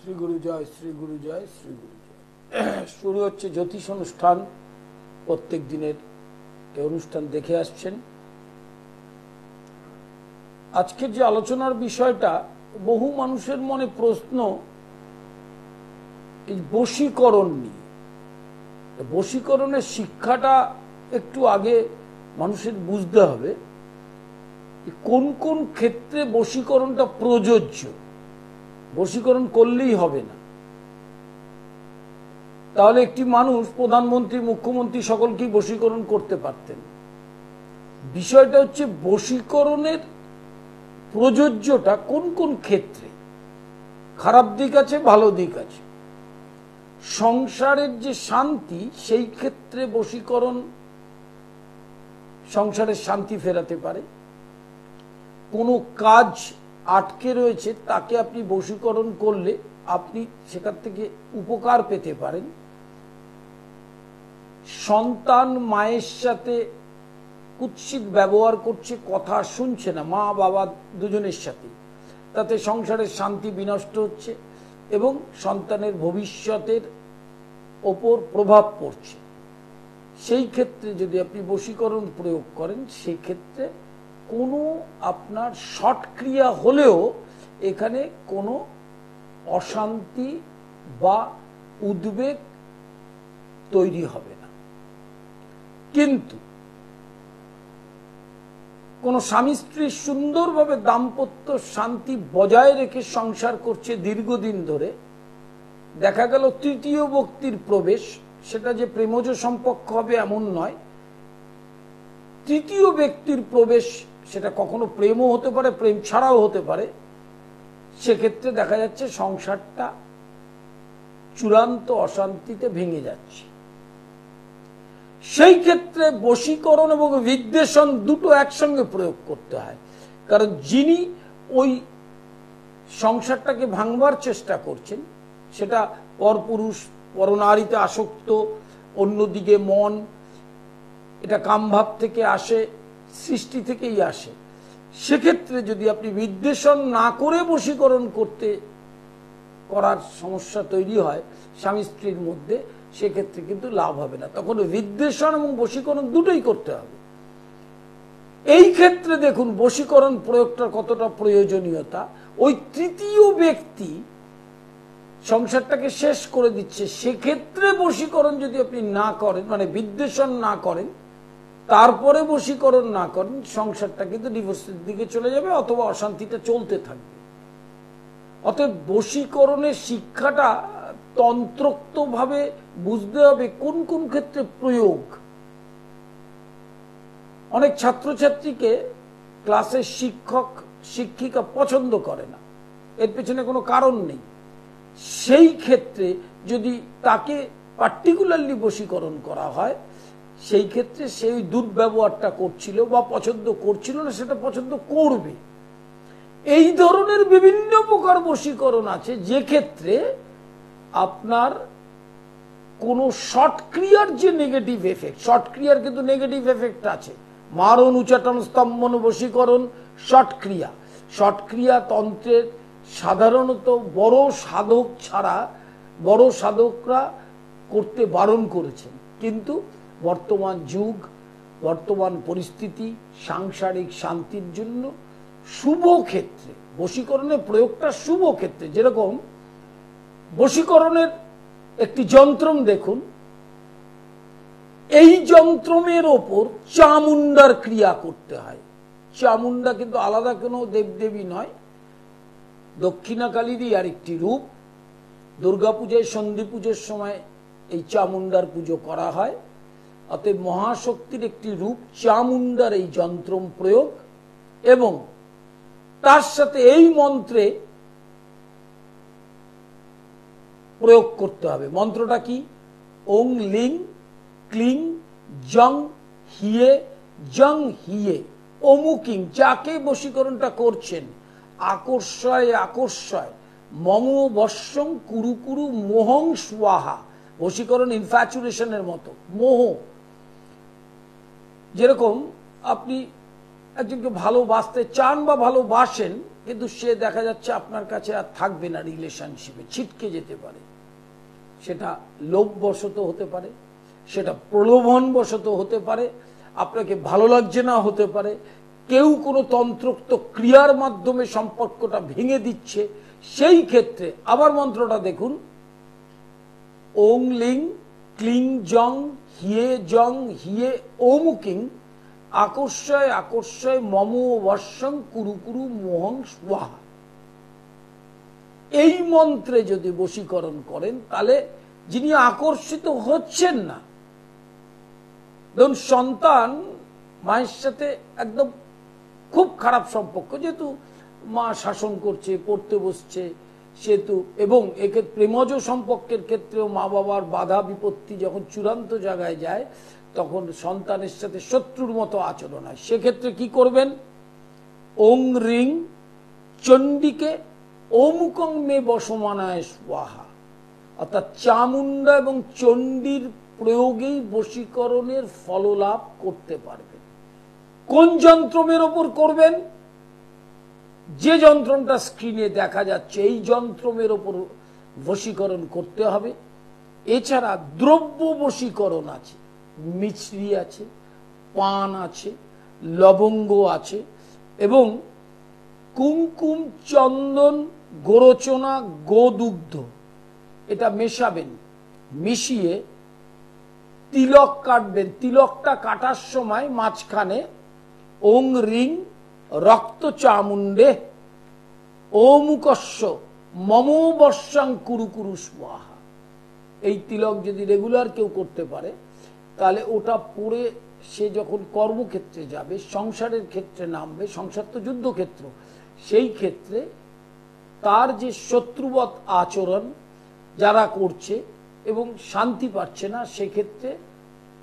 শ্রী গুরু জয়, শ্রী গুরু জয়, শ্রী গুরু জয়। শুরু হচ্ছে জ্যোতিষ অনুষ্ঠান। প্রত্যেক দিনের এই অনুষ্ঠান দেখে আসছেন। আজকের যে আলোচনার বিষয়টা, বহু মানুষের মনে প্রশ্ন এই বশীকরণ নিয়ে। বশীকরণের শিক্ষাটা একটু আগে মানুষের বুঝতে হবে, কোন কোন ক্ষেত্রে বশীকরণটা প্রযোজ্য। বশীকরণ করলেই হবে না। তাহলে একটি মানুষ প্রধানমন্ত্রী, মুখ্যমন্ত্রী সকলকেই বশীকরণ করতে পারতেন। বিষয়টা হচ্ছে বশীকরণের প্রযোজ্যটা কোন কোন ক্ষেত্রে। খারাপ দিক আছে, ভালো দিক আছে। সংসারের যে শান্তি, সেই ক্ষেত্রে বশীকরণ সংসারের শান্তি ফেরাতে পারে। কোনো কাজ আটকে রয়েছে, তাকে আপনি বশীকরণ করলে আপনি সেখান থেকে উপকার পেতে পারেন। সন্তান মায়ের সাথে কুৎসিত ব্যবহার করছে, কথা শুনছে না, মা বাবা দুজনের সাথে, তাতে সংসারের শান্তি বিনষ্ট হচ্ছে এবং সন্তানের ভবিষ্যতের ওপর প্রভাব পড়ছে। সেই ক্ষেত্রে যদি আপনি বশীকরণ প্রয়োগ করেন, সেই ক্ষেত্রে কোনো আপনার শর্টক্রিয়া হলেও এখানে কোনো অশান্তি বা উদ্বেগ তৈরি হবে না। কিন্তু কোন স্বামী স্ত্রী সুন্দরভাবে দাম্পত্য শান্তি বজায় রেখে সংসার করছে দীর্ঘদিন ধরে, দেখা গেল তৃতীয় ব্যক্তির প্রবেশ, সেটা যে প্রেমজ সম্পর্ক হবে এমন নয়। তৃতীয় ব্যক্তির প্রবেশ, সেটা কখনো প্রেমও হতে পারে, প্রেম ছাড়াও হতে পারে। সেক্ষেত্রে দেখা যাচ্ছে সংসারটা চূড়ান্ত অশান্তিতে ভেঙে যাচ্ছে। সেই ক্ষেত্রে বশীকরণ এবং বিদ্বেষণ দুটো একসঙ্গে প্রয়োগ করতে হয়। কারণ যিনি ওই সংসারটাকে ভাঙবার চেষ্টা করছেন, সেটা পরপুরুষ, পরনারীতে আসক্ত, অন্যদিকে মন, এটা কামভাব থেকে আসে, সৃষ্টি থেকেই আসে। সেক্ষেত্রে যদি আপনি বিদ্বেষণ না করে বশীকরণ করার সমস্যা তৈরি হয় স্বামী স্ত্রীর মধ্যে, সেক্ষেত্রে কিন্তু লাভ হবে না। তখন বিদ্বেষণ এবং বশীকরণ দুটোই করতে হবে। এই ক্ষেত্রে দেখুন বশীকরণ প্রয়োগটার কতটা প্রয়োজনীয়তা। ওই তৃতীয় ব্যক্তি সংসারটাকে শেষ করে দিচ্ছে, সেক্ষেত্রে বশীকরণ যদি আপনি না করেন, মানে বিদ্বেষণ না করেন, তারপরে বশীকরণ না করেন, সংসারটা কিন্তু ডিভোর্সের দিকে চলে যাবে অথবা অশান্তিটা চলতে থাকবে। অতএব বশীকরণের শিক্ষাটা তন্ত্রোক্তভাবে বুঝতে হবে কোন কোন ক্ষেত্রে প্রয়োগ। অনেক ছাত্রছাত্রীকে ক্লাসের শিক্ষক শিক্ষিকা পছন্দ করে না, এর পেছনে কোনো কারণ নেই। সেই ক্ষেত্রে যদি তাকে পার্টিকুলারলি বশীকরণ করা হয়, সেই ক্ষেত্রে সেই দুর্ব্যবহারটা করছিল বা পছন্দ করছিল না, সেটা পছন্দ করবে। এই ধরনের বিভিন্ন প্রকার বশীকরণ আছে, যে ক্ষেত্রে আপনার কোন শর্টক্রিয়ার যে নেগেটিভ এফেক্ট, শর্টক্রিয়ার কিন্তু নেগেটিভ এফেক্ট আছে। মারণ, উচাটন, স্তম্ভন, বশীকরণ শর্টক্রিয়া। শর্টক্রিয়া তন্ত্রের সাধারণত বড় সাধক ছাড়া বড় সাধকরা করতে বারণ করেছেন। কিন্তু বর্তমান যুগ, বর্তমান পরিস্থিতি সাংসারিক শান্তির জন্য শুভ ক্ষেত্রে বশীকরণের প্রয়োগটা শুভ ক্ষেত্রে। যেরকম বশীকরণের একটি যন্ত্রম দেখুন, এই যন্ত্রমের ওপর চামুন্ডার ক্রিয়া করতে হয়। চামুন্ডা কিন্তু আলাদা কোনো দেবদেবী নয়, দক্ষিণাকালীরই আর একটি রূপ। দুর্গাপূজায়, সন্ধি পুজোর সময় এই চামুন্ডার পুজো করা হয়। অতএব মহাশক্তির একটি রূপ চামুন্ডার এই যন্ত্রম প্রয়োগ, এবং তার সাথে এই মন্ত্রে প্রয়োগ করতে হবে। মন্ত্রটা কি? ওং লিং ক্লিং জং হিয়ে জং হিয়ে অমুকিং। যাকে বশীকরণটা করছেন, আকর্ষয় আকর্ষয় মম বর্ষং কুরু কুরু মোহং স্বাহা। বশীকরণ ইনফ্যাচুরেশনের মতো, মোহ। যেরকম আপনি একজনকে ভালোবাসতে চান বা ভালোবাসেন, কিন্তু সে দেখা যাচ্ছে আপনার কাছে আর থাকবে না, রিলেশনশিপে ছিটকে যেতে পারে। সেটা লোভবশত হতে পারে, সেটা প্রলোভন বশত হতে পারে, আপনাকে ভালো লাগছে না হতে পারে, কেউ কোনো তন্ত্রোক্ত ক্রিয়ার মাধ্যমে সম্পর্কটা ভেঙে দিচ্ছে। সেই ক্ষেত্রে আবার মন্ত্রটা দেখুন, ওং লিং ক্লিং জং হিয়ে জং হিয়ে ওমুকিং আকর্ষয় আকর্ষয় মম বর্ষং কুরু কুরু মোহং স্বাহা। এই মন্ত্রে যদি বশীকরণ করেন, তাহলে যিনি আকর্ষিত হচ্ছেন না, ধরুন সন্তান মায়ের সাথে একদম খুব খারাপ সম্পর্ক, যেহেতু মা শাসন করছে, পড়তে বসছে সেহেতু, এবং এক্ষেত্রে প্রেমজ সম্পর্কের ক্ষেত্রেও মা বাবার বাধা বিপত্তি যখন চূড়ান্ত জায়গায় যায়, তখন সন্তানের সাথে শত্রুর মতো আচরণ হয়। সেক্ষেত্রে কি করবেন? ওং রিং চণ্ডীকে ওমুকং মে বসমানায় স্বাহা, অর্থাৎ চামুন্ডা এবং চণ্ডীর প্রয়োগেই বশীকরণের ফললাভ করতে পারবেন। কোন যন্ত্রের ওপর করবেন? যে যন্ত্রটা স্ক্রিনে দেখা যাচ্ছে এই যন্ত্রের ওপর বশীকরণ করতে হবে। এছাড়া দ্রব্য বশীকরণ আছে, মিছরি আছে, পান আছে, লবঙ্গ আছে, এবং কুমকুম, চন্দন, গোরচনা, গোদুগ্ধ এটা মেশাবেন, মিশিয়ে তিলক কাটবেন। তিলকটা কাটার সময় মাঝখানে ওং রিং রক্ত চামুন্ডে ওমুকস্য মম বর্ষাং কুরু কুরু স্বাহা। এই তিলক যদি রেগুলার কেউ করতে পারে, তাহলে ওটা পরে সে যখন কর্মক্ষেত্রে যাবে, সংসারের ক্ষেত্রে নামবে, সংসার তো যুদ্ধক্ষেত্র, সেই ক্ষেত্রে তার যে শত্রুবৎ আচরণ যারা করছে এবং শান্তি পাচ্ছে না, সেক্ষেত্রে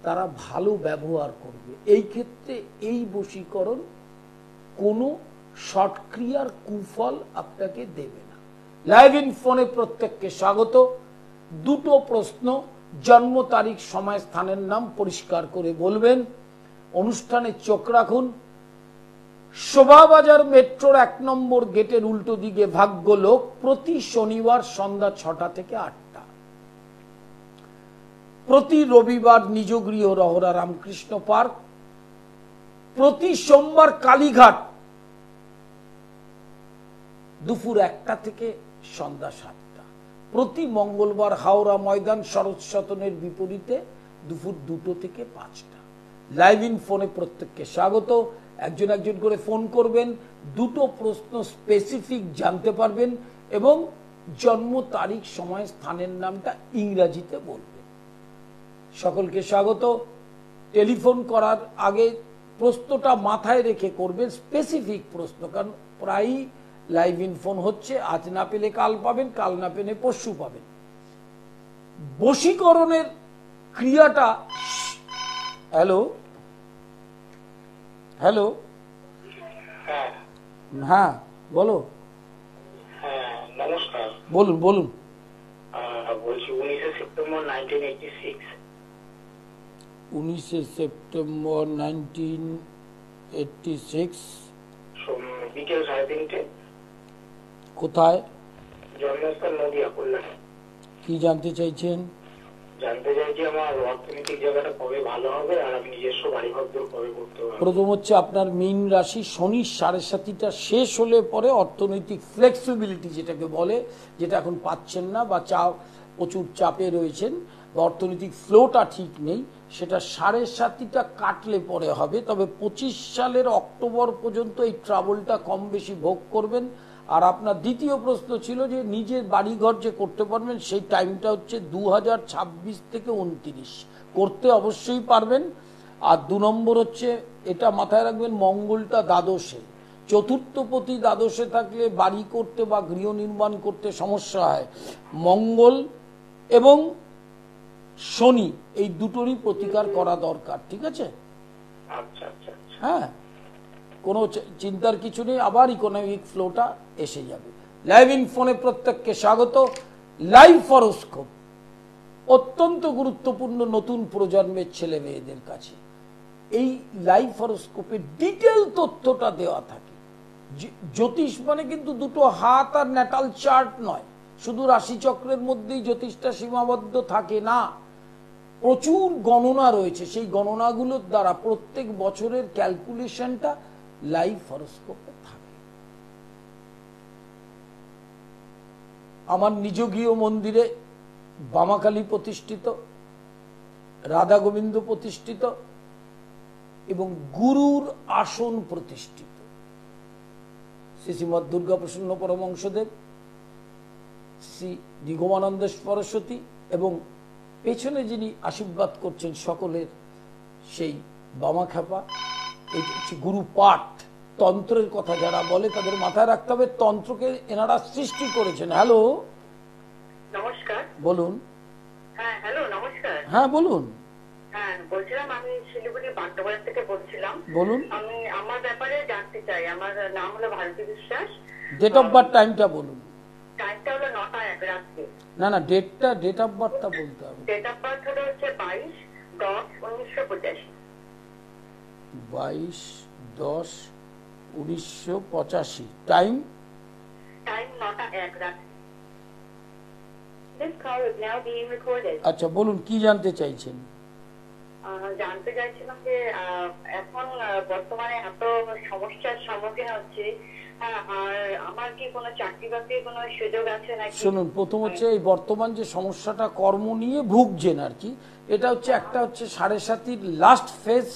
তারা ভালো ব্যবহার করবে। এই ক্ষেত্রে এই বশীকরণ কোনো শর্টক্রিয়ার কুফল আপনাকে দেবে না। লাইভ ইন ফোনে প্রত্যেককে স্বাগত। দুটো প্রশ্ন, জন্ম তারিখ, সময়, স্থানের নাম পরিষ্কার করে বলবেন। অনুষ্ঠানে চোখ রাখুন। শোভাবাজার মেট্রোর 1 নম্বর গেটের উল্টো দিকে ভাগ্য লোক, প্রতি শনিবার সন্ধ্যা 6টা থেকে 8টা, প্রতি রবিবার নিজ গৃহ রহরা রামকৃষ্ণ পার্ক, প্রতি সোমবার কালীঘাট দুপুর 1টা থেকে সন্ধ্যা 7টা, প্রতি মঙ্গলবার হাওড়া ময়দান শরৎ সদনের বিপরীতে দুপুর 2টো থেকে 5টা। লাইভ ইন ফোনে প্রত্যেককে স্বাগত। একজন একজন করে ফোন করবেন, দুটো প্রশ্ন স্পেসিফিক জানতে পারবেন এবং জন্ম তারিখ, সময়, স্থানের নামটা ইংরেজিতে বলবেন। সকলকে স্বাগত। টেলিফোন করার আগে প্রশ্নটা মাথায় রেখে করবেন, স্পেসিফিক প্রশ্ন, কারণ প্রায়ই লাইভ ইন ফোন হচ্ছে, আজ না পেলে কাল পাবেন, কাল না পেলে পরশু পাবেন। বশীকরণের ক্রিয়াটা, হ্যালো হ্যালো, হ্যাঁ বলো। হ্যাঁ নমস্কার, বলুন বলুন। বলছি 19শে সেপ্টেম্বর 1986। 19শে সেপ্টেম্বর 1986 বিকেল 3:30। কোথায়? জন্মস্থান নদিয়া, কল্যাণ। কি জানতে চাইছেন? জানতে চাইছি আমার অর্থনৈতিক জায়গাটা কবে ভালো হবে, আর আমি নিজস্ব বাড়ি ঘর কবে করতে পারবো। প্রথম হচ্ছে আপনার মীন রাশি, শনি 7.5টা শেষ হলে পরে অর্থনৈতিক ফ্লেক্সিবিলিটি যেটাকে বলে, যেটা এখন পাচ্ছেন না বা প্রচুর চাপে রয়েছেন বা অর্থনৈতিক ফ্লোটা ঠিক নেই, সেটা 7.5টা কাটলে পরে হবে। তবে 25 সালের অক্টোবর পর্যন্ত এই ট্রাবলটা কম বেশি ভোগ করবেন। আর আপনার দ্বিতীয় প্রশ্ন ছিল যে নিজের বাড়িঘর যে করতে পারবেন, সেই টাইমটা হচ্ছে 2026 থেকে 29 করতে অবশ্যই পারবেন। আর 2 নম্বর হচ্ছে, এটা মাথায় রাখবেন, মঙ্গলটা দ্বাদশে, চতুর্থপতি দ্বাদশে থাকলে বাড়ি করতে বা গৃহ নির্মাণ করতে সমস্যা হয়। মঙ্গল এবং শনি এই দুটোরই প্রতিকার করা দরকার, ঠিক আছে? আচ্ছা আচ্ছা, হ্যাঁ, কোনো চিন্তার কিছু নেই, আবার ইকোনমিক ফ্লোটা এসে যাবে। লাইভ ইন ফোনে প্রত্যেককে স্বাগত। লাইভ হরোস্কোপ অত্যন্ত গুরুত্বপূর্ণ নতুন প্রজন্মের ছেলে মেয়েদের কাছে। এই লাইভ হরোস্কোপে ডিটেল তথ্যটা দেওয়া থাকে, জ্যোতিষ মানে কিন্তু দুটো হাত আর ন্যাটাল চার্ট নয়, শুধু রাশিচক্রের মধ্যেই জ্যোতিষটা সীমাবদ্ধ থাকে না, প্রচুর গণনা রয়েছে। সেই গণনাগুলোর দ্বারা প্রত্যেক বছরের ক্যালকুলেশনটা লাইভ হরোস্কোপে থাকে। আমার নিজ গৃহ মন্দিরে বামাকালী প্রতিষ্ঠিত, রাধা গোবিন্দ প্রতিষ্ঠিত এবং গুরুর আসন প্রতিষ্ঠিত। শ্রীমৎ দুর্গা প্রসন্ন পরমহংসদেব, শ্রী নিগমানন্দ সরস্বতী এবং পেছনে যিনি আশীর্বাদ করছেন সকলের সেই বামাখ্যাপা, এই হচ্ছে গুরু পাঠ। তন্ত্রের কথা যারা বলে তাদের মাথায় রাখতে হবে তন্ত্রকে এনারা সৃষ্টি করেছেন। হ্যালো, নমস্কার। বলুন। হ্যাঁ, হ্যালো, নমস্কার। হ্যাঁ বলুন। হ্যাঁ, বলছিলাম আমি শিলিগুড়ি বাগডোগরা থেকে বলছিলাম। বলুন। আমি আমার ব্যাপারে জানতে চাই। আমার নাম হলো ভারতী বিশ্বাস। ডেট অফ বার্থ টাইমটা বলুন। টাইমটা হলো 9টা 1 রাত্রে। না, ডেট অফ বার্থটা বলতে হবে। ডেট অফ বার্থ হলো 22/10/1985। 22/10/1985। টাইম 9টা 1 রাত্রে। This call is now being recorded. আচ্ছা, বলুন কি জানতে চাইছেন? জানতে চাইছিলাম যে এখন বর্তমানে এত সমস্যার সম্মুখীন হচ্ছে, আর আমার কি কোনো চাকরি বাকরির কোনো সুযোগ আছে নাকি? শুনুন, প্রথম হচ্ছে এই বর্তমান যে সমস্যাটা কর্ম নিয়ে ভুগছেন আর কি, এটা হচ্ছে একটা হচ্ছে 7.5 লাস্ট ফেজ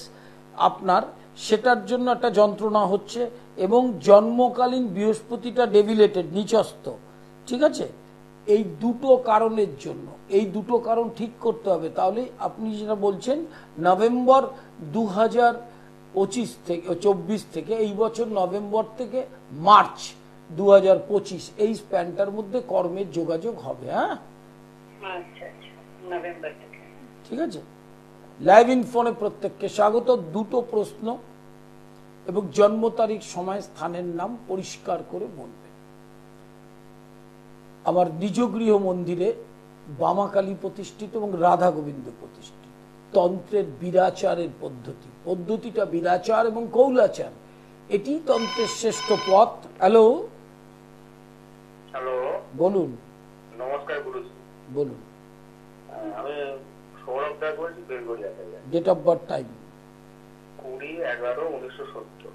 আপনার, সেটার জন্য একটা যন্ত্রণা হচ্ছে এবং জন্মকালীন বৃহস্পতিটা ডেভিলেটেড, নিচস্থ, ঠিক আছে? এই দুটো কারণের জন্য, এই দুটো কারণ ঠিক করতে হবে। তাহলে আপনি যেটা বলছেন নভেম্বর 2025 থেকে 24 থেকে, এই বছর নভেম্বর থেকে মার্চ 2025 এই স্প্যানটার মধ্যে কর্মের যোগাযোগ হবে। হ্যাঁ, আচ্ছা আচ্ছা, নভেম্বর থেকে। ঠিক আছে। লাইভ ইন ফোনে প্রত্যেককে স্বাগত। দুটো প্রশ্ন এবং জন্ম তারিখ, সময়, স্থানের নাম পরিষ্কার করে বলবেন। আমার নিজ গৃহ মন্দিরে বামাকালী প্রতিষ্ঠিত এবং রাধা গোবিন্দ প্রতিষ্ঠিত। তন্ত্রের বিরাচারের পদ্ধতিটা বিরাচার এবং কৌলাচার, এটি তন্ত্রের শ্রেষ্ঠ পথ। হ্যালো, হ্যালো, বলুন। নমস্কার গুরুজি। বলুন। আমি সৌরভ দাস বলছি, বেলগড়িয়া থেকে। Date of birth time 20/11/1970।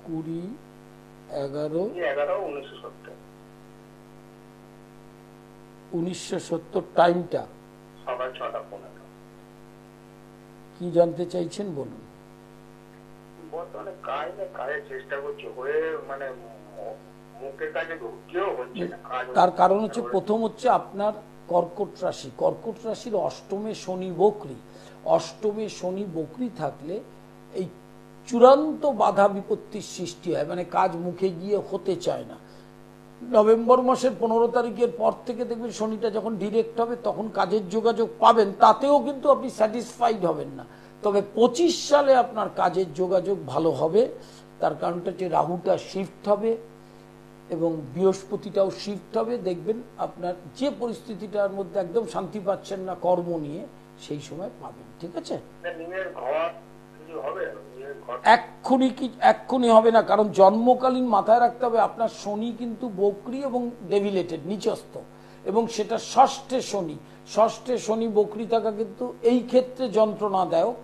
20/11/1970। 1970 টাইমটা সকাল 6:15। কি জানতে চাইছেন বলুন। বর্তমানে কাজের চেষ্টা করছি, হয়ে মানে মুখের কাজে ঢুকতেও হচ্ছে না। তার কারণ হচ্ছে, প্রথম হচ্ছে আপনার কর্কট রাশি, কর্কট রাশির অষ্টমে শনি বক্রী। অষ্টমে শনি বক্রী থাকলে এই চূড়ান্ত বাধা বিপত্তির সৃষ্টি হয়, মানে কাজ মুখে গিয়ে হতে চায় না। নভেম্বর মাসের 15 তারিখের পর থেকে দেখবেন শনিটা যখন ডিরেক্ট হবে তখন কাজের যোগাযোগ পাবেন, তাতেও কিন্তু আপনি স্যাটিসফাইড হবেন না। তবে 25 সালে আপনার কাজের যোগাযোগ ভালো হবে। তার কারণটা হচ্ছে রাহুটা শিফট হবে এবং বৃহস্পতিটাও শিফট হবে। দেখবেন আপনার যে পরিস্থিতিটার মধ্যে একদম শান্তি পাচ্ছেন না কর্ম নিয়ে, সেই সময় পাবেন। ঠিক আছে? এক্ষুনি হবে না, কারণ জন্মকালীন মাথায় রাখতে হবে আপনার শনি কিন্তু বক্রী এবং ডেভিলেটেড, নিচস্থ, এবং সেটা ষষ্ঠে শনি। ষষ্ঠে শনি বক্রী থাকা কিন্তু এই ক্ষেত্রে যন্ত্রণাদায়ক।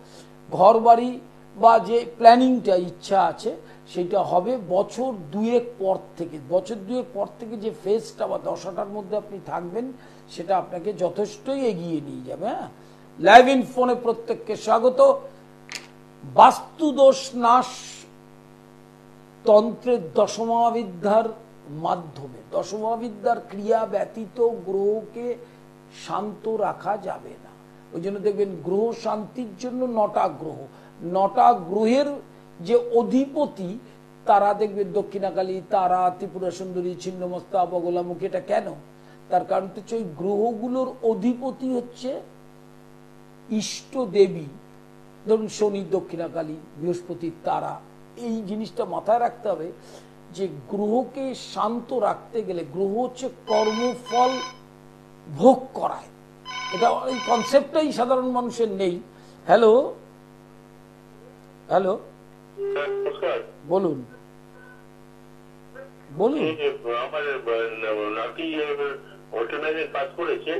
ঘর বাড়ি বা যে প্ল্যানিংটা ইচ্ছা আছে সেটা হবে বছর দুয়েক পর থেকে। বছর দুয়েক পর থেকে যে ফেজটা বা দশাটার মধ্যে আপনি থাকবেন সেটা আপনাকে যথেষ্টই এগিয়ে নিয়ে যাবে। হ্যাঁ, লাইভ ইন ফোনে প্রত্যেককে স্বাগত। বাস্তুদোষ নাশ তন্ত্রের দশমাবিদ্যার মাধ্যমে, দশমাবিদ্যার ক্রিয়া ব্যতীত গ্রহকে শান্ত রাখা যাবে না। ওই জন্য দেখবেন গ্রহ শান্তির জন্য 9টা গ্রহ, 9টা গ্রহের যে অধিপতি তারা দেখবেন দক্ষিণাকালী, তারা, ত্রিপুরা সুন্দরী, ছিন্নমস্তা, বগলামুখী। এটা কেন? তার কারণ হচ্ছে ওই গ্রহগুলোর অধিপতি হচ্ছে ইষ্ট দেবী। ধরুন শনি দক্ষিণাকালী, বৃহস্পতি তারা। এই জিনিসটা মাথায় রাখতে হবে যে গ্রহকে শান্ত রাখতে গেলে, গ্রহ হচ্ছে কর্মফল ভোগ করায়, এটা এই কনসেপ্টটাই সাধারণ মানুষের নেই। হ্যালো, হ্যালো, বলুন। বলুন। আমার নাতি হোটেলে পাস করেছে।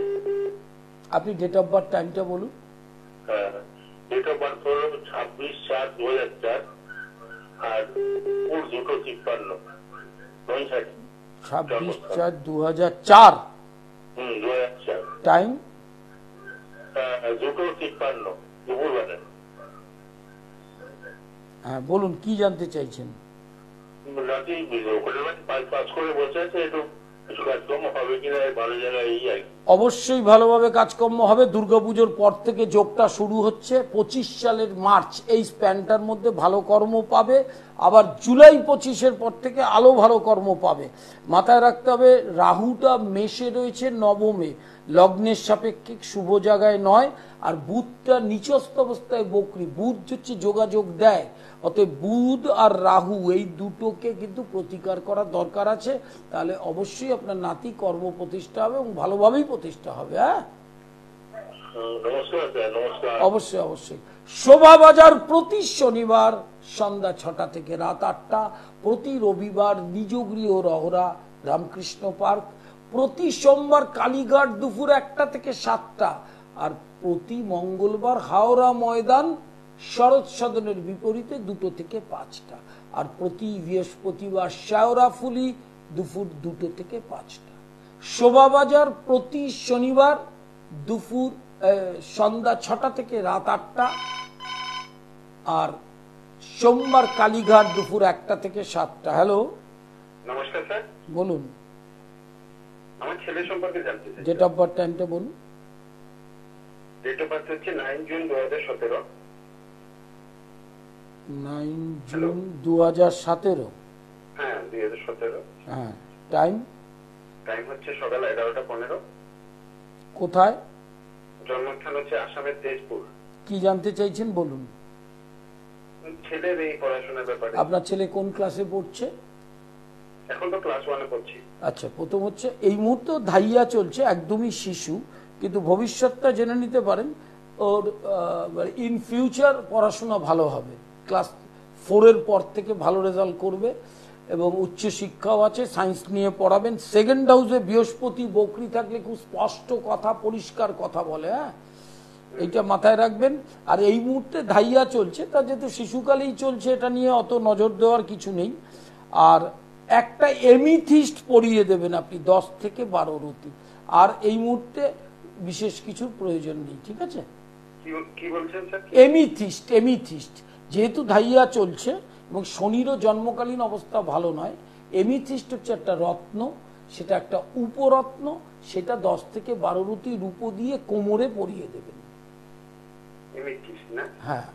আপনি ডেট অফ বার্থ টাইমটা বলুন। ডেট অফ বার্থ হলো 26/4/2004 আর 2:53 9:60। 26/4/2004। 2004 টাইম 2:53 দুপুরবেলা। হ্যাঁ বলুন, কি জানতে চাইছেন? নাতি হোটেলে পাস করে বসে আছে, একটু কিছু কাজকর্ম হবে কিনা ভালো জায়গায় এই আর কি। অবশ্যই ভালোভাবে কাজকর্ম হবে। দুর্গাপুজোর পর থেকে যোগটা শুরু হচ্ছে। 25 সালের মার্চ এই স্প্যানটার মধ্যে ভালো কর্ম পাবে। আবার জুলাই 25-এর পর থেকে আলো ভালো কর্ম পাবে। মাথায় রাখতে হবে রাহুটা মেষে রয়েছে, নবমে, লগ্নের সাপেক্ষে শুভ জায়গায় নয়। আর বুধটা নিচস্থ অবস্থায় বকরি। বুধ হচ্ছে যোগাযোগ দেয়, অতএব বুধ আর রাহু এই দুটোকে কিন্তু প্রতিকার করার দরকার আছে। তাহলে অবশ্যই আপনার নাতি কর্ম প্রতিষ্ঠা হবে এবং ভালোভাবেই প্রতিষ্ঠা হবে। হ্যাঁ নমস্কার স্যার। নমস্কার। অবশ্যই অবশ্যই। শোভাবাজার প্রতি শনিবার সন্ধ্যা 6টা থেকে রাত 8টা, প্রতি রবিবার নিজ গৃহ রহরা রামকৃষ্ণ পার্ক, প্রতি সোমবার কালীঘাট দুপুর 1টা থেকে 7টা, আর প্রতি মঙ্গলবার হাওড়া ময়দান শরৎ সদনের বিপরীতে 2টো থেকে 5টা, আর প্রতি বৃহস্পতিবার শেওড়াফুলি দুপুর 2টো থেকে 5টা। শোভাবাজার প্রতি শনিবার দুপুর সন্ধ্যা 6টা থেকে রাত 8টা, আর সোমবার কালীঘাট দুপুর 1টা থেকে 7টা। হ্যালো, নমস্কার স্যার। বলুন। আমার ছেলে সম্পর্কে জানতে চাই। ডেট অফ বার্থ টাইমটা বলুন। ডেট অফ বার্থ হচ্ছে 9 জুন 2017। 9 জুন 2017। হ্যাঁ 2017। হ্যাঁ টাইম টাইম হচ্ছে সকাল 11টা 15। কোথায়? জন্মস্থান হচ্ছে আসামের তেজপুর। কি জানতে চাইছেন বলুন। ছেলের এই পড়াশোনার ব্যাপারে। আপনার ছেলে কোন ক্লাসে পড়ছে? এখন তো ক্লাস 1-এ পড়ছি। আচ্ছা, প্রথম হচ্ছে এই মুহূর্তে ধাইয়া চলছে, একদমই শিশু, কিন্তু ভবিষ্যৎটা জেনে নিতে পারেন ওর ইন ফিউচার পড়াশোনা ভালো হবে। ক্লাস 4-এর পর থেকে ভালো রেজাল্ট করবে এবং উচ্চ শিক্ষাও আছে, সায়েন্স নিয়ে পড়াবেন। সেকেন্ড হাউসে বৃহস্পতি বকরি থাকলে খুব স্পষ্ট কথা, পরিষ্কার কথা বলে। হ্যাঁ এইটা মাথায় রাখবেন। আর এই মুহূর্তে ধাইয়া চলছে, তা যেহেতু শিশুকালেই চলছে এটা নিয়ে অত নজর দেওয়ার কিছু নেই। আর একটা এমিথিস্ট পরিয়ে দেবেন আপনি 10 থেকে 12 রতি। আর এই মুহূর্তে বিশেষ কিছু প্রয়োজন নেই, ঠিক আছে? কি বলছেন স্যার? এমিথিস্ট। এমিথিস্ট যেহেতু ধাইয়া চলছে এবং শনিরও জন্মকালীন অবস্থা ভালো নয়, এমিথিস্ট হচ্ছে একটা রত্ন, সেটা একটা উপরত্ন, সেটা 10 থেকে 12 রতি রূপো দিয়ে কোমরে পরিয়ে দেবেন। এমিথিস্ট না? হ্যাঁ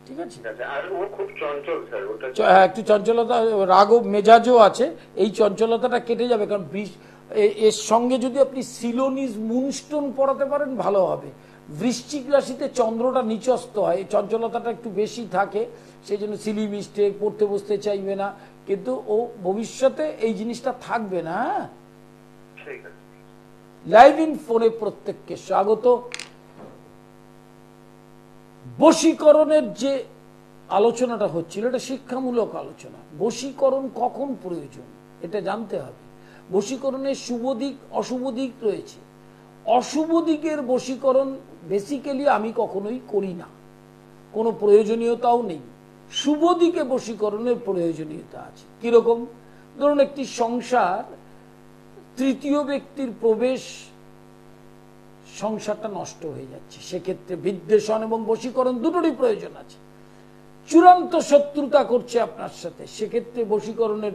ঠিক আছে। আর ও খুব চঞ্চল স্যার। ওটা একটু চঞ্চলতা, রাগব মেজাজও আছে। এই চঞ্চলতাটা কেটে যাবে, কারণ এর সঙ্গে যদি আপনি সিলোনিস মুনস্টোন পড়াতে পারেন ভালো হবে। বৃশ্চিক রাশিতে চন্দ্রটা নিচস্থ হয়, এই চঞ্চলতাটা একটু বেশি থাকে, সেই জন্য সিলি মিস্টেক, পড়তে বসতে চাইবে না, কিন্তু ও ভবিষ্যতে এই জিনিসটা থাকবে না। ঠিক আছে। লাইভ ইন ফোনে প্রত্যেককে স্বাগত। বশীকরণের যে আলোচনাটা হচ্ছিল এটা শিক্ষামূলক আলোচনা। বশীকরণ কখন প্রয়োজন এটা জানতে হবে। বশীকরণের শুভ দিক অশুভ দিক রয়েছে। অশুভ দিকের বশীকরণ বেসিক্যালি আমি কখনোই করি না, কোনো প্রয়োজনীয়তাও নেই। শুভ দিকে বশীকরণের প্রয়োজনীয়তা আছে। কিরকম? ধরুন একটি সংসার, তৃতীয় ব্যক্তির প্রবেশ, সংসারটা নষ্ট হয়ে যাচ্ছে, সেক্ষেত্রে বিদ্বেষণ এবং বশীকরণ দুটোরই প্রয়োজন আছে। চূড়ান্ত শত্রুতা করছে আপনার সাথে, সেক্ষেত্রে বশীকরণের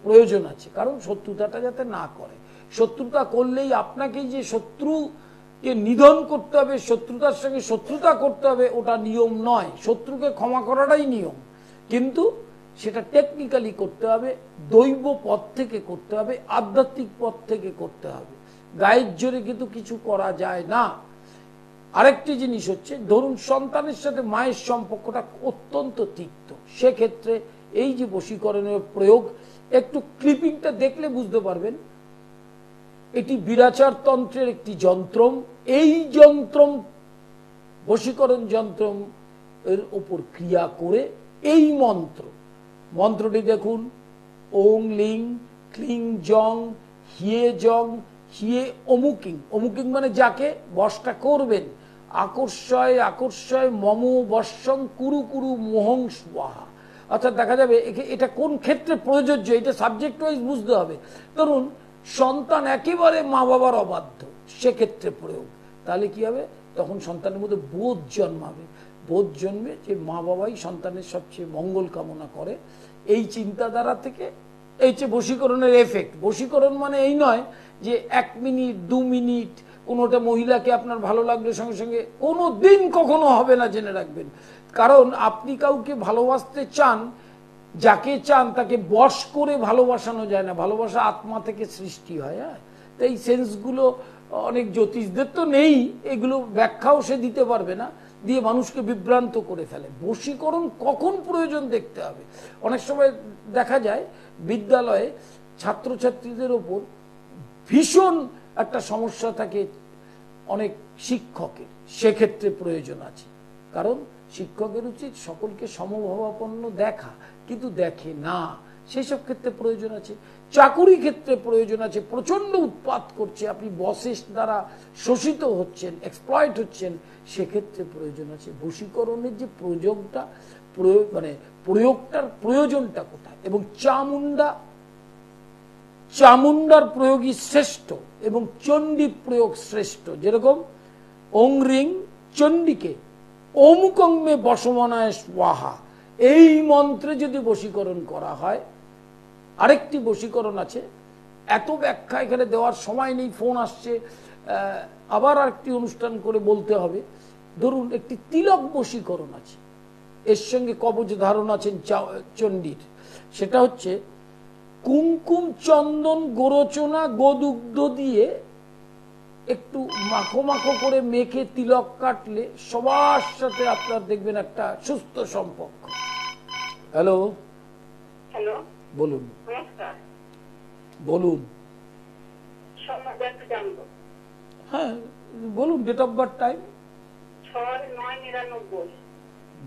প্রয়োজন আছে, কারণ শত্রুতাটা যাতে না করে। শত্রুতা করলেই আপনাকেই যে শত্রুকে নিধন করতে হবে, শত্রুতার সঙ্গে শত্রুতা করতে হবে, ওটা নিয়ম নয়। শত্রুকে ক্ষমা করাটাই নিয়ম, কিন্তু সেটা টেকনিক্যালি করতে হবে, দৈব পথ থেকে করতে হবে, আধ্যাত্মিক পথ থেকে করতে হবে। গায়ের জোরে কিন্তু কিছু করা যায় না। আরেকটি জিনিস হচ্ছে, ধরুন সন্তানের সাথে মায়ের সম্পর্কটা অত্যন্ত তিক্ত, সেক্ষেত্রে এই যে বশীকরণের প্রয়োগ, একটু ক্লিপিংটা দেখলে বুঝতে পারবেন। এটি বিরাচার তন্ত্রের একটি যন্ত্রম। এই যন্ত্রম, বশীকরণ যন্ত্রম এর উপর ক্রিয়া করে এই মন্ত্রটি দেখুন, ওং লিং ক্লিং জং হিয়ে জং হিয়ে অমুকিং, অমুকিং মানে যাকে বশটা করবেন, আকর্ষয় আকর্ষয় মম বর্ষং কুরু কুরু মোহং স্বাহা। অর্থাৎ দেখা যাবে এটা কোন ক্ষেত্রে প্রযোজ্য, এটা সাবজেক্ট ওয়াইজ বুঝতে হবে। ধরুন সন্তান একেবারে মা বাবার অবাধ্য, সেক্ষেত্রে প্রয়োগ। তাহলে কি হবে, তখন সন্তানের মধ্যে বোধ জন্মাবে, বোধ জন্মে যে মা বাবাই সন্তানের সবচেয়ে মঙ্গল কামনা করে। এই চিন্তাধারা থেকে এই যে বশীকরণের এফেক্ট, বশীকরণ মানে এই নয় যে 1 মিনিট 2 মিনিট কোনোটা মহিলাকে আপনার ভালো লাগলে সঙ্গে সঙ্গে কোনো দিন কখনো হবে না, জেনে রাখবেন। কারণ আপনি কাউকে ভালোবাসতে চান, যাকে চান তাকে বশ করে ভালোবাসানো যায় না, ভালোবাসা আত্মা থেকে সৃষ্টি হয়। হ্যাঁ, তো এই সেন্সগুলো অনেক জ্যোতিষদের তো নেই, এগুলো ব্যাখ্যাও সে দিতে পারবে না, দিয়ে মানুষকে বিভ্রান্ত করে ফেলে। বশীকরণ কখন প্রয়োজন দেখতে হবে। অনেক সময় দেখা যায় বিদ্যালয়ে ছাত্রছাত্রীদের ওপর ভীষণ একটা সমস্যা থাকে অনেক শিক্ষকের, সেক্ষেত্রে প্রয়োজন আছে। কারণ শিক্ষকের উচিত সকলকে সমভাবাপন্ন দেখা, কিন্তু দেখে না, সেই সব ক্ষেত্রে প্রয়োজন আছে। চাকুরি ক্ষেত্রে প্রয়োজন আছে, প্রচন্ড উৎপাত করছে, আপনি বসের দ্বারা শোষিত হচ্ছেন, এক্সপ্লয়েট হচ্ছেন, সেক্ষেত্রে প্রয়োজন আছে। বশীকরণের যে প্রয়োগটা, মানে প্রয়োগটার প্রয়োজনটা কোথায়, এবং চামুন্ডার প্রয়োগই শ্রেষ্ঠ এবং চণ্ডী প্রয়োগ শ্রেষ্ঠ। যেরকম ওং রিং চণ্ডীকে অমুকঙ্গে বসমনায় স্বাহা, এই মন্ত্রে যদি বশীকরণ করা হয়। আরেকটি বশীকরণ আছে, এত ব্যাখ্যা এখানে দেওয়ার সময় নেই, ফোন আসছে, আবার আরেকটি অনুষ্ঠান করে বলতে হবে। ধরুন একটি তিলক বশীকরণ আছে, এর সঙ্গে কবচ ধারণ আছেন চণ্ডীর। সেটা হচ্ছে কুমকুম চন্দন গোরচনা গোদুগ্ধ দিয়ে একটু মাখো মাখো করে মেখে তিলক কাটলে সবার সাথে আপনার দেখবেন একটা সুস্থ সম্পর্ক। হ্যালো হ্যালো, বলুন। নমস্কার। বলুন। জানবো। হ্যাঁ বলুন, ডেট অফ বার্থ, টাইম। 6/9/99।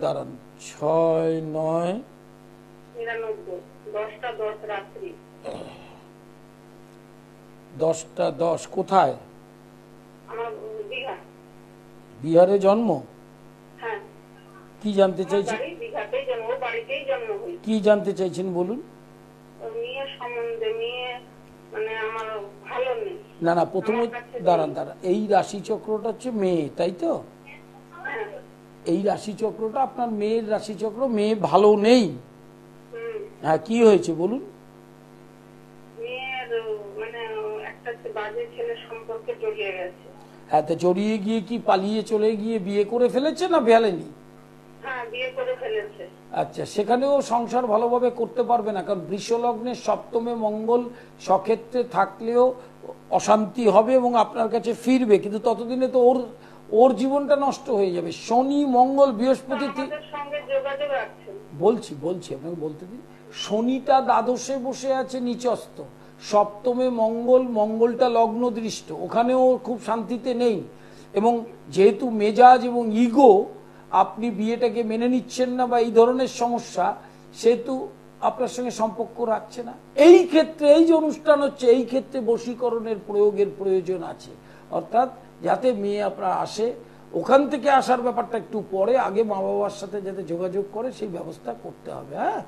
দাঁড়ান, 6/9/99, 10টা 10 রাত্রি। 10টা 10। কোথায়? আমার দীঘা। বিহারে জন্ম? হ্যাঁ। কি জানতে চাইছেন? দীঘাতেই জন্ম, বাড়িতেই জন্ম হয়েছে। কি জানতে চাইছেন বলুন। মেয়ে সম্বন্ধে, মেয়ে মানে আমার ভালো নেই। না না, প্রথমে দাঁড়ান, এই রাশিচক্রটা হচ্ছে মেয়ে, তাই তো? এই রাশিচক্রটা আপনার মেয়ের রাশিচক্র, মেয়ে ভালো নেই। হ্যাঁ, কি হয়েছে বলুন। মেয়ের মানে একটা বাজে ছেলের সম্পর্কে জড়িয়ে গেছে। হ্যাঁ, তো জড়িয়ে গিয়ে কি পালিয়ে চলে গিয়ে বিয়ে করে ফেলেছে না ফেলেনি? হ্যাঁ, বিয়ে করে ফেলেছে। আচ্ছা, সেখানেও সংসার ভালোভাবে করতে পারবে না, কারণ বৃষলগ্নের সপ্তমে মঙ্গল স্বক্ষেত্রে থাকলেও অশান্তি হবে এবং আপনার কাছে ফিরবে, কিন্তু ততদিনে তো ওর জীবনটা নষ্ট হয়ে যাবে। শনি মঙ্গল বৃহস্পতি বলছি আপনাকে বলতে দিন। শনিটা দ্বাদশে বসে আছে নিচস্থ, সপ্তমে মঙ্গলটা লগ্ন দৃষ্ট, ওখানেও খুব শান্তিতে নেই। এবং যেহেতু মেজাজ এবং ইগো, আপনি বিয়েটাকে মেনে নিচ্ছেন না বা এই ধরনের সমস্যা, সেহেতু আপনার সঙ্গে সম্পর্ক রাখছে না। এই ক্ষেত্রে এই যে অনুষ্ঠান হচ্ছে, এই ক্ষেত্রে বশীকরণের প্রয়োগের প্রয়োজন আছে। অর্থাৎ যাতে মেয়ে আপনার আসে, ওখান থেকে আসার ব্যাপারটা একটু পরে, আগে মা বাবার সাথে যাতে যোগাযোগ করে সেই ব্যবস্থা করতে হবে। হ্যাঁ,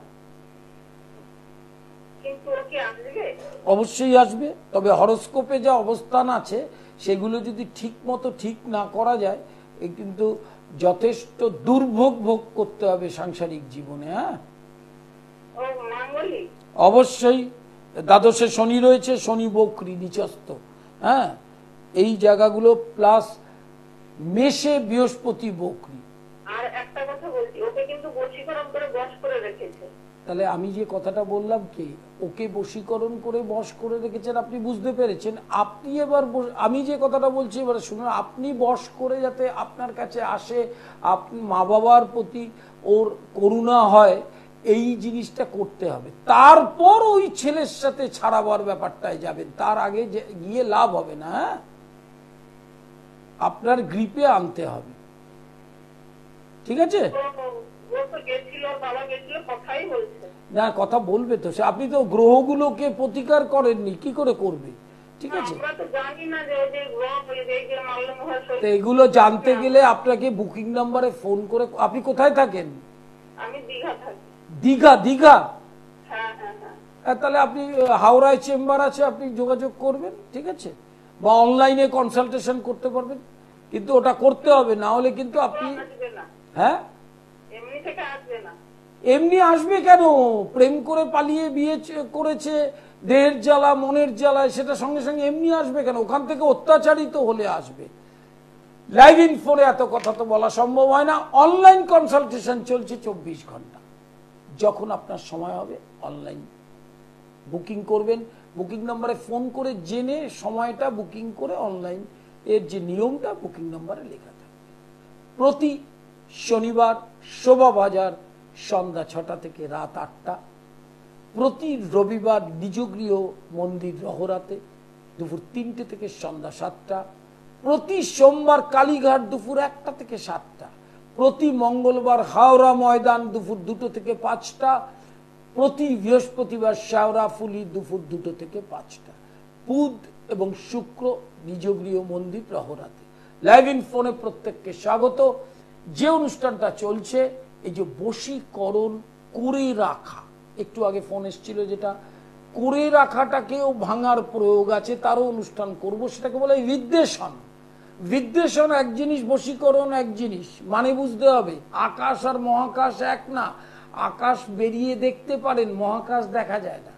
অবশ্যই আসবে, তবে হরোস্কোপে যা অবস্থান আছে সেগুলো যদি ঠিক মতো ঠিক না করা যায়, কিন্তু যথেষ্ট দুর্ভোগ ভোগ করতে হবে সাংসারিক জীবনে। হ্যাঁ, অবশ্যই। দ্বাদশে শনি রয়েছে, শনি বক্রী নিচস্থ। হ্যাঁ, এই জায়গাগুলো প্লাস মেষে বৃহস্পতি বক্রী। আর একটা কথা বলছি, ওকে কিন্তু বশীকরণ করে বশ করে রেখেছে। তাহলে আমি যে কথাটা বললাম, কি ওকে বশীকরণ করে বশ করে রেখেছেন, আপনি বুঝতে পেরেছেন। আপনি এবার আমি যে কথাটা বলছি এবার শুনুন, আপনি বশ করে যাতে আপনার কাছে আসে, আপনি মা বাবার প্রতি ওর করুণা হয়, এই জিনিসটা করতে হবে। তারপর ওই ছেলের সাথে ছাড়াবার ব্যাপারটায় যাবেন, তার আগে গিয়ে লাভ হবে না। আপনার গ্রিপে আনতে হবে, ঠিক আছে? ও তো গেছিল, বাবা গেছিল, কথাই বলছে না, কথা বলবে তো সে, আপনি তো গ্রহগুলোকে প্রতিকার করেননি, কি করে করবে? ঠিক আছে, আমরা তো জানি না যে ওই যে গ্রহ এই যে মাল্য মহাশয়। তো এগুলো জানতে গেলে আপনাকে বুকিং নাম্বারে ফোন করে, আপনি কোথায় থাকেন? আমি দীঘা থাকি। দীঘা? দীঘা? হ্যাঁ হ্যাঁ হ্যাঁ। তাহলে আপনি হাওড়ায় চেম্বার আছে, আপনি যোগাযোগ করবেন, ঠিক আছে, বা অনলাইনে কনসালটেশন করতে পারবেন, কিন্তু ওটা করতে হবে, না হলে কিন্তু আপনি, আসবে না, হ্যাঁ এমনি থেকে আসবে না। এমনি আসবে কেন? প্রেম করে পালিয়ে বিয়ে করেছে, দেহের জ্বালা মনের জ্বালায়, সেটা সঙ্গে সঙ্গে এমনি আসবে কেন? ওখান থেকে অত্যাচারিত হলে আসবে। লাইভ ইন ফোনে এত কথা তো বলা সম্ভব হয় না। অনলাইন কনসালটেশন চলছে 24 ঘন্টা, যখন আপনার সময় হবে অনলাইন বুকিং করবেন, বুকিং নাম্বারে ফোন করে জেনে সময়টা বুকিং করে অনলাইন এর যে নিয়মটা বুকিং নাম্বারে লেখা থাকবে। প্রতি শনিবার শোভাবাজার সন্ধ্যা 6টা থেকে রাত 8টা, প্রতি রবিবার নিজগৃহ মন্দির রহরাতে দুপুর 3টে থেকে সন্ধ্যা 7টা, প্রতি সোমবার কালীঘাট দুপুর 1টা থেকে 7টা, প্রতি মঙ্গলবার হাওড়া ময়দান দুপুর 2টো থেকে 5টা, প্রতি বৃহস্পতিবার শেওড়াফুলি দুপুর 2টো থেকে 5টা, বুধ এবং শুক্র নিজগৃহ মন্দির রহরাতে। লাইভ ইন ফোনে প্রত্যেককে স্বাগত। যে অনুষ্ঠানটা চলছে, এই যে বশীকরণ করে রাখা, একটু আগে ফোন এসেছিল, যেটা করে রাখাটাকেও ভাঙার প্রয়োগ আছে, তারও অনুষ্ঠান করব, সেটাকে বলে বিদ্বেষণ। বিদ্বেষণ এক জিনিস, বশীকরণ এক জিনিস, মানে বুঝতে হবে। আকাশ আর মহাকাশ এক না। আকাশ বেরিয়ে দেখতে পারেন, মহাকাশ দেখা যায় না।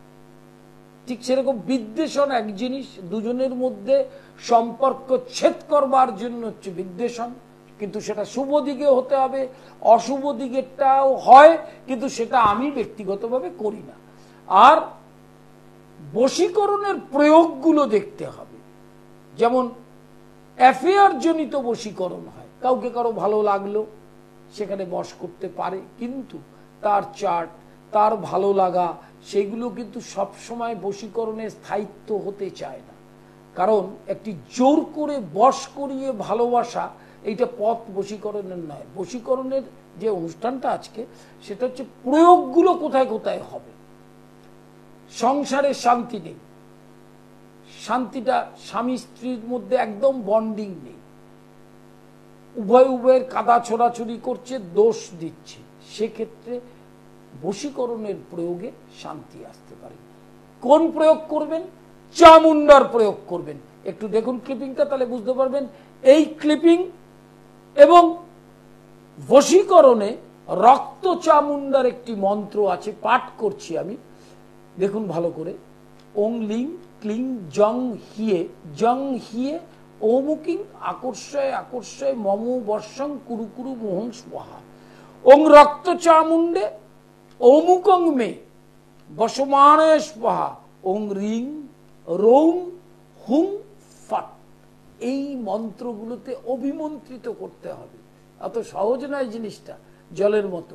ঠিক সেরকম বিদ্বেষণ এক জিনিস, দুজনের মধ্যে সম্পর্ক ছেদ করবার জন্য হচ্ছে বিদ্বেষণ, কিন্তু সেটা শুভ দিকে হতে হবে, অশুভ দিকেরটাও হয়, কিন্তু সেটা আমি ব্যক্তিগতভাবে করি না। আর বশীকরণের প্রয়োগগুলো দেখতে হবে, যেমন অ্যাফেয়ার জনিত বশীকরণ হয়, কাউকে কারো ভালো লাগলো, সেখানে বশ করতে পারে, কিন্তু তার চার্ট, তার ভালো লাগা, সেগুলো কিন্তু সবসময় বশীকরণের স্থায়িত্ব হতে চায় না। কারণ একটি জোর করে বশ করিয়ে ভালোবাসা, এইটা পথ বশীকরণের নয়। বশীকরণের যে অনুষ্ঠানটা আজকে, সেটা হচ্ছে প্রয়োগগুলো কোথায় কোথায় হবে। সংসারে শান্তি নেই, শান্তিটা স্বামী স্ত্রীর মধ্যে একদম বন্ডিং নেই, উভয়ের কাদা ছোড়াছুড়ি করছে, দোষ দিচ্ছে, সেক্ষেত্রে বশীকরণের প্রয়োগে শান্তি আসতে পারে। কোন প্রয়োগ করবেন? চামুন্ডার প্রয়োগ করবেন। একটু দেখুন ক্লিপিংটা, তাহলে বুঝতে পারবেন। এই ক্লিপিং এবং বশীকরণে রক্ত চামুন্ডার একটি মন্ত্র আছে, পাঠ করছি আমি, দেখুন ভালো করে। ওং লিং ক্লিং জং হিয়ে ওমুকিং আকর্ষয় আকর্ষয় মম বর্ষং কুরু কুরু মোহং স্বাহা। ওং রক্ত চামুন্ডে ওমুকং মে বসমানয় স্বাহা। ওং রিং রৌং হুং ফট। এই মন্ত্রগুলোতে অভিমন্ত্রিত করতে হবে। অত সহজ নয় জিনিসটা, জলের মতো।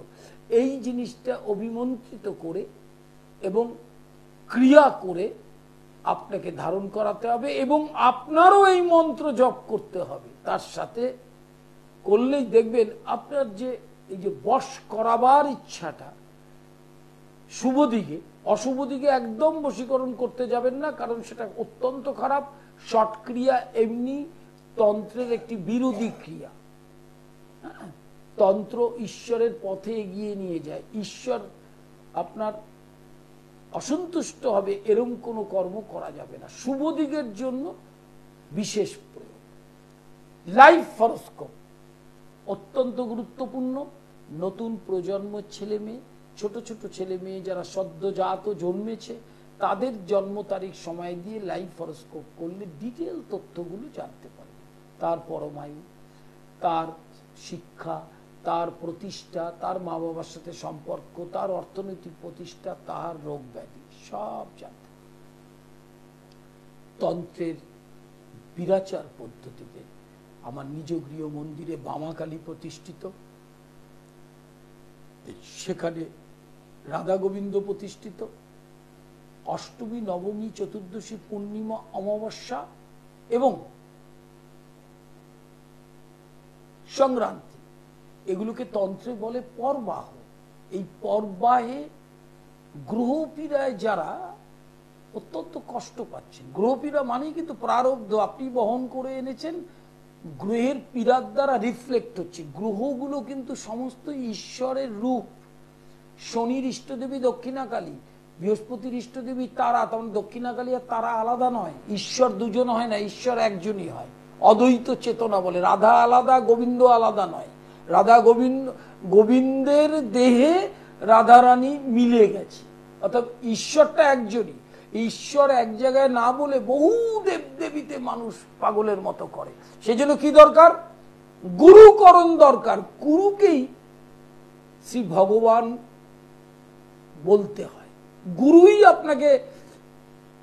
এই জিনিসটা অভিমন্ত্রিত করে এবং ক্রিয়া করে আপনাকে ধারণ করাতে হবে, এবং আপনারও এই মন্ত্র জপ করতে হবে। তার সাথে করলেই দেখবেন আপনার যে এই যে বশ করাবার ইচ্ছাটা শুভ দিকে, অশুভ দিকে একদম বশীকরণ করতে যাবেন না, কারণ সেটা অত্যন্ত খারাপ। শট ক্রিয়া এমনি তন্ত্রের একটি বিরোধী ক্রিয়া। তন্ত্র ঈশ্বরের পথে এগিয়ে নিয়ে যায়, ঈশ্বর আপনার অসন্তুষ্ট হবে এরকম কোনো কর্ম করা যাবে না। শুভ দিকের জন্য বিশেষ প্রয়োগ। লাইফ হরোস্কোপ অত্যন্ত গুরুত্বপূর্ণ। নতুন প্রজন্মের ছেলে মেয়ে, ছোট ছোট ছেলে মেয়ে যারা সদ্যজাত জন্মেছে, তাদের জন্ম তারিখ সময় দিয়ে লাইফ হরোস্কোপ করলে ডিটেল তথ্যগুলো জানতে পারবে। তার পরমায়ু, তার শিক্ষা, তার প্রতিষ্ঠা, তার মা বাবার সাথে সম্পর্ক, তার অর্থনৈতিক প্রতিষ্ঠা, তার রোগ ব্যাধি সব জানতে। তন্ত্রের বিরাচার পদ্ধতিতে আমার নিজ গৃহ মন্দিরে বামাকালী প্রতিষ্ঠিত, সেখানে রাধা গোবিন্দ প্রতিষ্ঠিত। অষ্টমী, নবমী, চতুর্দশী, পূর্ণিমা, অমাবস্যা এবং সংক্রান্তি এগুলোকে তন্ত্রে বলে পরবাহ। এই পরবাহে গ্রহপীড়ায় যারা অত্যন্ত কষ্ট পাচ্ছেন, গ্রহপীড়া মানেই কিন্তু প্রারব্ধ আপনি বহন করে এনেছেন, গ্রহের পীড়ার দ্বারা রিফ্লেক্ট হচ্ছে। গ্রহগুলো কিন্তু সমস্ত ঈশ্বরের রূপ। শনির ইষ্টদেবী দক্ষিণাকালী, বৃহস্পতির ইষ্টদেবী তারা, তখন দক্ষিণাকালী আর তারা আলাদা নয়, ঈশ্বর দুজন হয় না, ঈশ্বর একজনই হয়, অদ্বৈত চেতনা বলে। রাধা আলাদা, গোবিন্দ আলাদা নয়, রাধা গোবিন্দের দেহে রাধারানী মিলে গেছে, অর্থাৎ ঈশ্বরটা একজনই। ঈশ্বর এক জায়গায় না বলে বহু দেবদেবীতে মানুষ পাগলের মতো করে। সেজন্য কি দরকার? গুরুকরণ দরকার। গুরুকেই শ্রী ভগবান বলতে হয়, গুরুই আপনাকে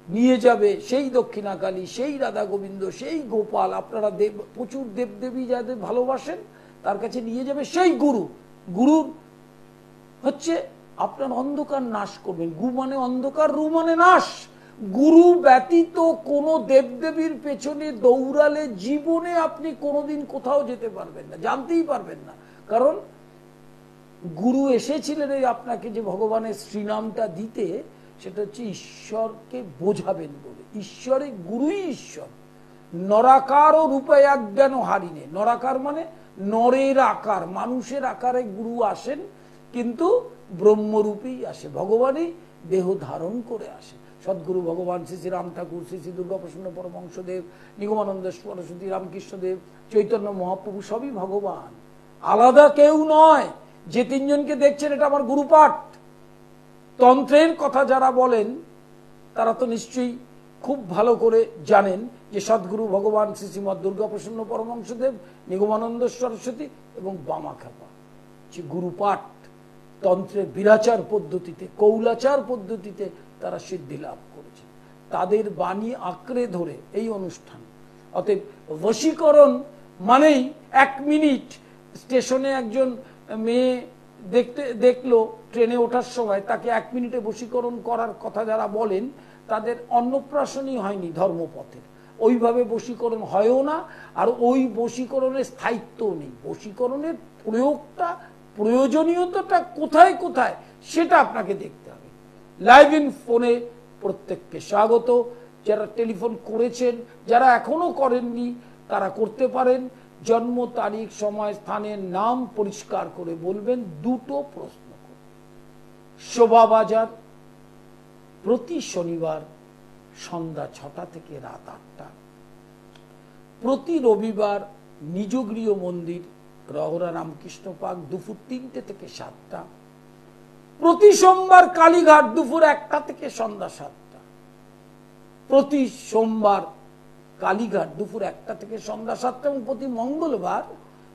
নিয়ে যাবে সেই দক্ষিণাকালী, সেই রাধা গোবিন্দ, সেই গোপাল। আপনারা প্রচুর দেবদেবী যাদের ভালোবাসেন তার কাছে নিয়ে যাবে সেই গুরু। গুরুর হচ্ছে আপনার অন্ধকার নাশ করবেন। গু মানে অন্ধকার, রু মানে নাশ। গুরু ব্যতীত কোনো দেবদেবীর পেছনে দৌড়ালে জীবনে আপনি কোনোদিন কোথাও যেতে পারবেন না, জানতেই পারবেন না। কারণ গুরু এসেছিলেন এই আপনাকে যে ভগবানের শ্রীনামটা দিতে, সেটা হচ্ছে ঈশ্বরকে বোঝাবেন বলে। ঈশ্বরে গুরুই ঈশ্বর। নরাকার ও রূপে অজ্ঞান হারিনে। নরাকার মানে নরের আকার, মানুষের আকারে গুরু আসেন, কিন্তু ব্রহ্মরূপেই আসে, ভগবানই দেহ ধারণ করে আসে। সদ্গুরু ভগবান শ্রী শ্রী রাম ঠাকুর, শ্রী শ্রী দুর্গাপ্রসন্ন পরমহংসদেব, নিগমানন্দ সরস্বতী, রামকৃষ্ণদেব, চৈতন্য মহাপ্রভু সবই ভগবান, আলাদা কেউ নয়। যে তিনজনকে দেখছেন এটা আমার গুরুপাঠ। তন্ত্রের কথা যারা বলেন তারা তো নিশ্চয়ই খুব ভালো করে জানেন যে সদ্গুরু ভগবান শ্রী শ্রীমৎ দুর্গাপ্রসন্ন পরমহংসদেব, নিগমানন্দ সরস্বতী এবং বামাখ্যাপা যে গুরুপাঠ তন্ত্রের বীরাচার পদ্ধতিতে, কৌলাচার পদ্ধতিতে তারা সিদ্ধি লাভ করেছেন। তাদের বাণী আঁকড়ে ধরে এই অনুষ্ঠান। অতএব বশীকরণ মানেই 1 মিনিট স্টেশনে একজন মেয়ে দেখলো ট্রেনে ওঠার সময়, তাকে 1 মিনিটে বশীকরণ করার কথা যারা বলেন তাদের অন্নপ্রাশনই হয়নি ধর্মপথের। ওইভাবে বশীকরণ হয়ও না, আর ওই বশীকরণের স্থায়িত্বও নেই। বশীকরণের প্রয়োগটা, প্রয়োজনীয়তাটা কোথায় কোথায় সেটা আপনাকে দেখতে হবে। লাইভ ইন ফোনে প্রত্যেককে স্বাগত। যারা টেলিফোন করেছেন, যারা এখনো করেননি তারা করতে পারেন। জন্ম তারিখ, সময়, স্থানের নাম পরিষ্কার করে বলবেন। 2টো প্রশ্ন করুন। শোভাবাজার প্রতি শনিবার সন্ধ্যা 6টা থেকে রাত 8টা, প্রতি রবিবার নিজগৃহ মন্দির রহরা রামকৃষ্ণ পার্ক দুপুর 3টে থেকে 7টা, প্রতি সোমবার কালীঘাট দুপুর 1টা থেকে সন্ধ্যা 7টা, প্রতি সোমবার কালীঘাট দুপুর 1টা থেকে সন্ধ্যা 7টা, এবং প্রতি মঙ্গলবার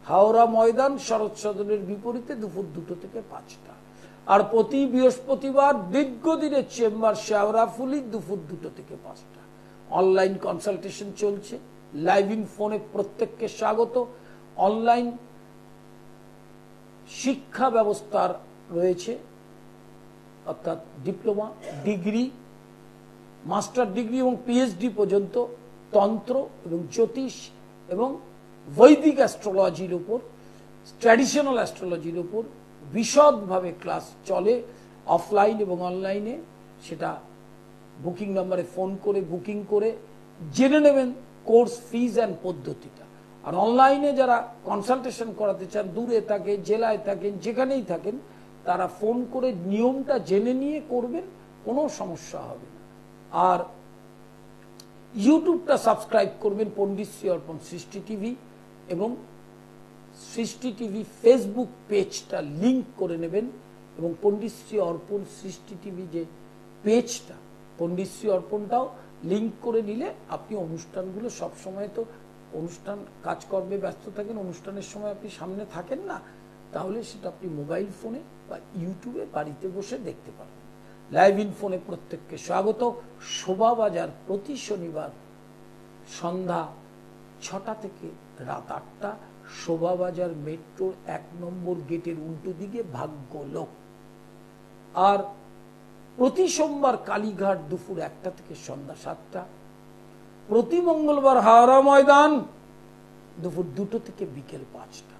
হাওড়া ময়দান শরৎ সদনের বিপরীতে দুপুর 2টো থেকে 5টা, আর প্রতি বৃহস্পতিবার দীর্ঘদিনের চেম্বার শেওড়াফুলি দুপুর 2টো থেকে 5টা। অনলাইন কনসালটেশন চলছে। লাইভ ইন ফোনে প্রত্যেককে স্বাগত। অনলাইন শিক্ষা ব্যবস্থার রয়েছে, অর্থাৎ ডিপ্লোমা, ডিগ্রি, মাস্টার ডিগ্রি এবং পিএইচডি পর্যন্ত তন্ত্র এবং জ্যোতিষ এবং বৈদিক অ্যাস্ট্রোলজির উপর, ট্র্যাডিশনাল অ্যাস্ট্রোলজির উপর বিশদভাবে ক্লাস চলে অফলাইন এবং অনলাইনে। সেটা বুকিং নাম্বারে ফোন করে বুকিং করে জেনে নেবেন কোর্স ফিজ অ্যান্ড পদ্ধতিটা। আর অনলাইনে যারা কনসালটেশন করাতে চান, দূরে থাকেন, জেলায় থাকেন, যেখানেই থাকেন, তারা ফোন করে নিয়মটা জেনে নিয়ে করবেন, কোনো সমস্যা হবে না। আর ইউটিউবটা সাবস্ক্রাইব করবেন, পণ্ডিত শ্রী অর্পণ সৃষ্টি টিভি, এবং সৃষ্টি টিভি ফেসবুক পেজটা লিংক করে নেবেন, এবং পণ্ডিত শ্রী অর্পণ সৃষ্টি টিভি যে পেজটা, পণ্ডিত শ্রী অর্পণটাও লিংক করে নিলে আপনি অনুষ্ঠানগুলো সবসময়, তো অনুষ্ঠান কাজকর্মে ব্যস্ত থাকেন, অনুষ্ঠানের সময় আপনি সামনে থাকেন না, তাহলে সেটা আপনি মোবাইল ফোনে বা ইউটিউবে বাড়িতে বসে দেখতে পারবেন। লাইভ ইন ফোনে প্রত্যেককে স্বাগত। শোভাবাজার প্রতি শনিবার সন্ধ্যা 6টা থেকে রাত 8টা, শোভাবাজার মেট্রোর 1 নম্বর গেটের উল্টো দিকে ভাগ্যলোক। আর প্রতি সোমবার কালীঘাট দুপুর 1টা থেকে সন্ধ্যা 7টা, প্রতি মঙ্গলবার হাওড়া ময়দান দুপুর 2টো থেকে বিকেল 5টা।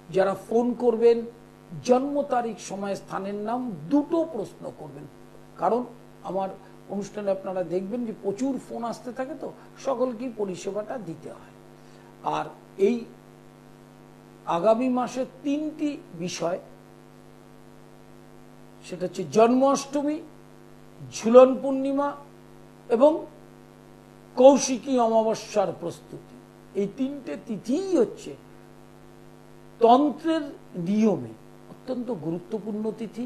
যারা ফোন করবেন জন্ম তারিখ, সময়, স্থানের নাম দুটো প্রশ্ন করবেন, কারণ আমার অনুষ্ঠানে আপনারা দেখবেন যে প্রচুর ফোন আসতে থাকে, তো সকলকেই পরিষেবাটা দিতে হয়। আর এই আগামী মাসে 3টি বিষয়, সেটা হচ্ছে জন্মাষ্টমী, ঝুলন পূর্ণিমা এবং কৌশিকী অমাবস্যার প্রস্তুতি। এই 3টে তিথিই হচ্ছে তন্ত্রের নিয়মে অত্যন্ত গুরুত্বপূর্ণ তিথি।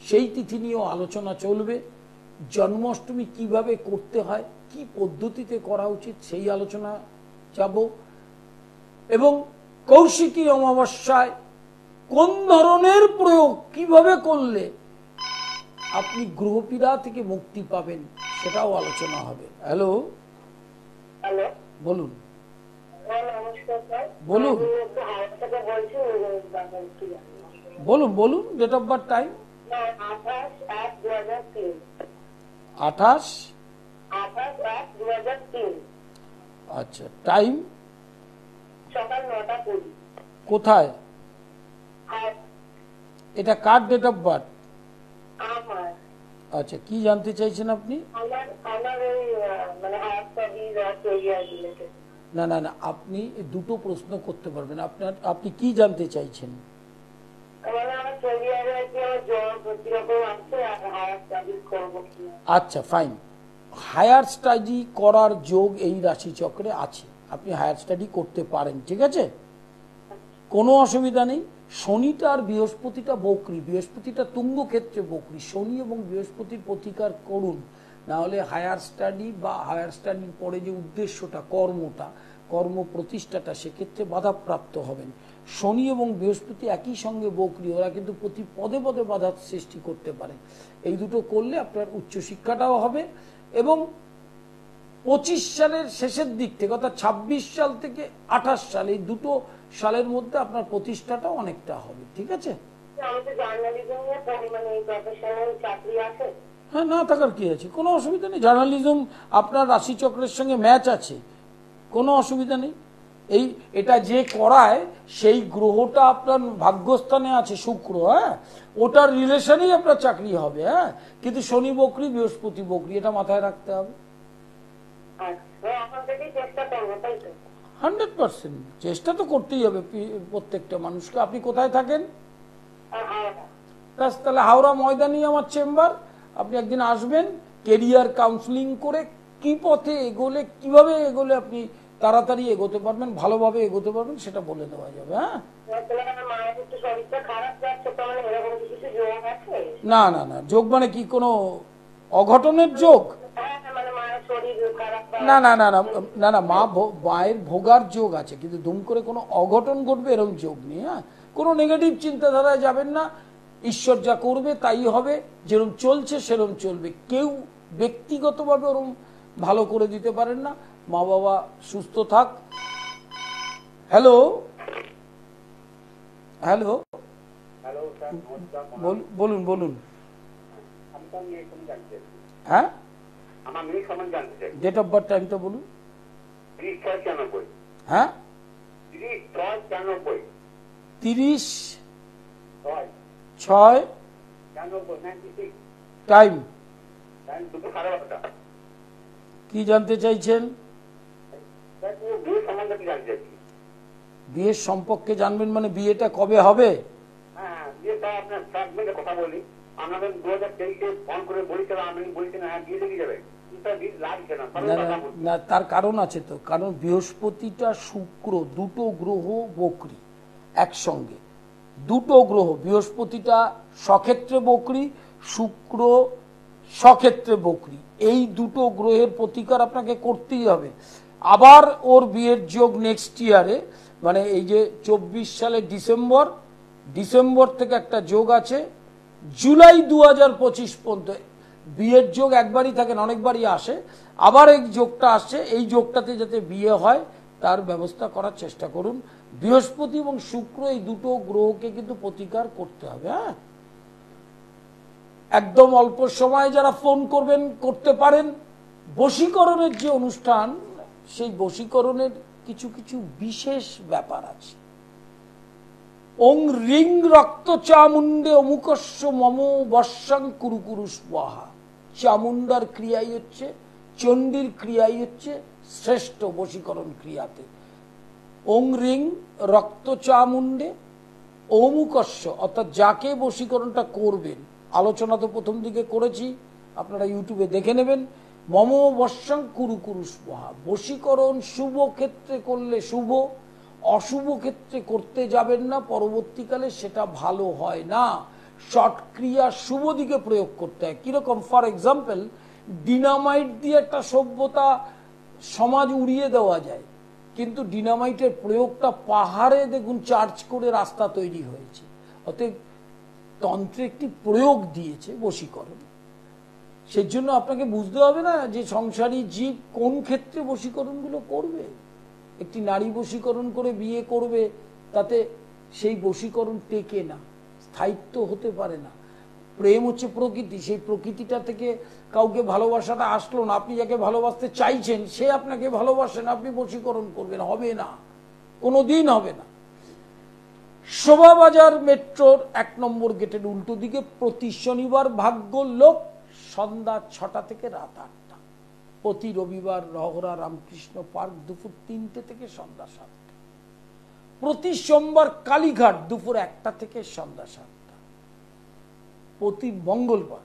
সেই তিথি নিয়েও আলোচনা চলবে। জন্মাষ্টমী কিভাবে করতে হয়, কি পদ্ধতিতে করা উচিত, সেই আলোচনা যাব। এবং কৌশিকী অমাবস্যায় কোন ধরনের প্রয়োগ কিভাবে করলে আপনি গ্রহপীড়া থেকে মুক্তি পাবেন, সেটাও আলোচনা হবে। হ্যালো, হ্যালো, বলুন। নমস্কার স্যার। বলুন বলুন বলুন ডেট অফ বার্থ, টাইম। 28/1/2003। 28/1/2003। আচ্ছা, টাইম সকাল 9টা 20। কোথায়? এটা কার ডেট অফ বার্থ? আমার। আচ্ছা, কি জানতে চাইছেন আপনি? আমার ওই মানে হায়ার স্টাডিজ আর ক্যারিয়ার রিলেটেড। না না না, আপনি দুটো প্রশ্ন করতে পারবেন। আপনি কি জানতে চাইছেন? আচ্ছা, ফাইন। হায়ার স্টাডি করার যোগ এই রাশি চক্রে আছে, আপনি হায়ার স্টাডি করতে পারেন, ঠিক আছে, কোনো অসুবিধা নেই। শনিটা আর বৃহস্পতিটা বকরি, বৃহস্পতিটা তুঙ্গ ক্ষেত্রে বকরি। শনি এবং বৃহস্পতির প্রতিকার করুন, না হলে হায়ার স্টাডি বা হায়ার স্টাডির পরে যে উদ্দেশ্যটা, কর্ম প্রতিষ্ঠাটা, সেক্ষেত্রে বাধাপ্রাপ্ত হবেন। শনি এবং বৃহস্পতি একই সঙ্গে বকরি, ওরা কিন্তু প্রতি পদে পদে বাধার সৃষ্টি করতে পারে। এই দুটো করলে আপনার উচ্চশিক্ষাটাও হবে এবং 25 সালের শেষের দিক থেকে, অর্থাৎ 26 সাল থেকে 28 সাল, এই দুটো সালের মধ্যে আপনার প্রতিষ্ঠাটা অনেকটা হবে, ঠিক আছে? হ্যাঁ, না থাকার কি আছে, কোনো অসুবিধা নেই। জার্নালিজম আপনার রাশিচক্রের সঙ্গে ম্যাচ আছে, কোনো অসুবিধা নেই। এটা যে করায় সেই গ্রহটা আপনার ভাগ্যস্থানে আছে, শুক্র, হ্যাঁ, ওটার রিলেশনেই আপনার চাকরি হবে। হ্যাঁ, কিন্তু শনি বকরি, বৃহস্পতি বকরি, এটা মাথায় রাখতে হবে। 100% চেষ্টা তো করতেই হবে প্রত্যেকটা মানুষকে। আপনি কোথায় থাকেন? তাহলে হাওড়া ময়দানেই আমার চেম্বার। আপনি একদিন আসবেন, কেরিয়ার কাউন্সিলিং করে কি পথে এগোলে, কিভাবে এগোলে আপনি তাড়াতাড়ি এগোতে পারবেন, ভালোভাবে এগোতে পারবেন, সেটা বলে দেওয়া যাবে। হ্যাঁ, না না না, যোগ মানে কি কোনো অঘটনের যোগ? না না না না না না, মায়ের ভোগার যোগ আছে, কিন্তু দুম করে কোনো অঘটন ঘটবে এরকম যোগ নেই। হ্যাঁ, কোনো নেগেটিভ চিন্তাধারায় যাবেন না। ঈশ্বর যা করবে তাই হবে, যেরকম চলছে সেরকম চলবে। কেউ ব্যক্তিগতভাবে ওরকম ভালো করে দিতে পারেন না। মা বাবা সুস্থ থাক। হ্যালো হ্যালো, বলুন বলুন। হ্যাঁ, ডেট অফ বার্থ, টাইমটা বলুন। হ্যাঁ, 30/6, টাইম কি জানতে চাইছেন? বিয়ের সম্পর্কে জানবেন মানে বিয়েটা কবে হবে? কথা বলি, আমাদের 2023-এ ফোন করে বলেছিলাম, আমি বলছিলাম হ্যাঁ বিয়ে লেগে যাবে, না, তার কারণ আছে তো। কারণ বৃহস্পতিটা শুক্র, দুটো গ্রহ বকরি একসঙ্গে, দুটো গ্রহ, বৃহস্পতিটা স্বক্ষেত্রে বকরি, শুক্র স্বক্ষেত্রে বকরি, এই দুটো গ্রহের প্রতিকার আপনাকে করতেই হবে। আবার ওর বিয়ের যোগ নেক্সট ইয়ারে, মানে এই যে 24 সালের ডিসেম্বর থেকে একটা যোগ আছে, জুলাই 2025 পর্যন্ত বিয়ের যোগ একবারই থাকে না, অনেকবারই আসে। আবার এই যোগটা আসছে, এই যোগটাতে যাতে বিয়ে হয় তার ব্যবস্থা করার চেষ্টা করুন। বৃহস্পতি এবং শুক্র, এই দুটো গ্রহকে কিন্তু প্রতিকার করতে হবে। হ্যাঁ, একদম অল্প সময়ে যারা ফোন করবেন করতে পারেন। বশীকরণের যে অনুষ্ঠান, সেই বশীকরণের কিছু কিছু বিশেষ ব্যাপার আছে। ওং রিং রক্ত চামুণ্ডে অমুকস্য মম বর্ষাং কুরু কুরু স্বাহা। চামুণ্ডার ক্রিয়াই হচ্ছে, চণ্ডীর ক্রিয়াই হচ্ছে শ্রেষ্ঠ বশীকরণ ক্রিয়াতে। ওং রিং রক্ত চামুণ্ডে অমুকস্য, অর্থাৎ যাকে বশীকরণটা করবেন, আলোচনা তো প্রথম দিকে করেছি, আপনারা ইউটিউবে দেখে নেবেন। মম বর্ষাং কুরু কুরু স্বাহা। বশীকরণ শুভ ক্ষেত্রে করলে শুভ, অশুভ ক্ষেত্রে করতে যাবেন না, পরবর্তীকালে সেটা ভালো হয় না। শর্ট ক্রিয়া শুভ দিকে প্রয়োগ করতে হয়। কিরকম? ফর এক্সাম্পল, ডিনামাইট দিয়ে একটা সভ্যতা সমাজ উড়িয়ে দেওয়া যায়, কিন্তু ডিনামাইটের প্রয়োগটা পাহাড়ে দেখুন চার্জ করে রাস্তা তৈরি হয়েছে। অতএব তন্ত্রে একটি প্রয়োগ দিয়েছে বশীকরণ। সেই জন্য আপনাকে বুঝতে হবে না যে সংসারী জীব কোন ক্ষেত্রে বশীকরণগুলো করবে। একটি নারী বশীকরণ করে বিয়ে করবে, তাতে সেই বশীকরণ টেকে না, স্থায়িত্ব হতে পারে না। প্রেম হচ্ছে প্রকৃতি, সেই প্রকৃতিটা থেকে কাউকে ভালোবাসাটা আসলো না, আপনি যাকে ভালোবাসতে চাইছেন সে আপনাকে ভালোবাসেন, আপনি বশীকরণ করবেন, হবে না, কোনোদিন হবে না। শোভাবাজার মেট্রোর 1 নম্বর গেটের উল্টো দিকে প্রতি শনিবার ভাগ্য লোক সন্ধ্যা 6টা থেকে রাত 8টা। প্রতি রবিবার রহরা রামকৃষ্ণ পার্ক দুপুর 3টে থেকে সন্ধ্যা 7টা। প্রতি সোমবার কালীঘাট দুপুর 1টা থেকে সন্ধ্যা 7টা। প্রতি মঙ্গলবার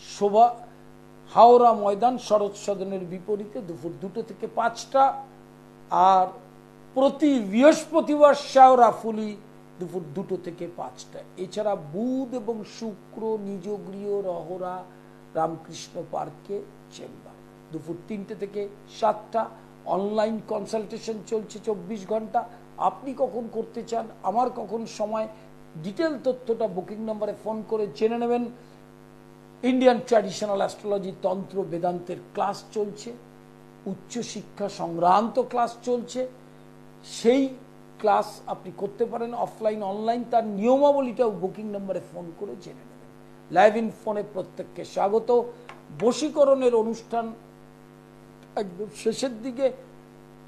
শোভা হাওড়া ময়দান শরৎ সদনের বিপরীতে দুপুর 2টো থেকে 5টা। আর প্রতি বৃহস্পতিবার শাওরা ফুলি দুপুর 2টো থেকে 5টা। এছাড়া বুধ এবং শুক্র নিজ গৃহ রহরা রামকৃষ্ণ পার্কে চেম্বার দুপুর 3টে থেকে 7টা। অনলাইন কনসালটেশন চলছে 24 ঘন্টা। আপনি কখন করতে চান, আমার কখন সময়, ডিটেল তথ্যটা বুকিং নম্বরে ফোন করে জেনে নেবেন। ইন্ডিয়ান ট্র্যাডিশনাল অ্যাস্ট্রোলজি তন্ত্র বেদান্তের ক্লাস চলছে, উচ্চশিক্ষা সংক্রান্ত ক্লাস চলছে। সেই ক্লাস আপনি করতে পারেন অফলাইন অনলাইন, তার নিয়মাবলীটাও বুকিং নম্বরে ফোন করে জেনে নেবেন। লাইভ ইন ফোনে প্রত্যেককে স্বাগত। বশীকরণের অনুষ্ঠান একদম শেষের দিকে।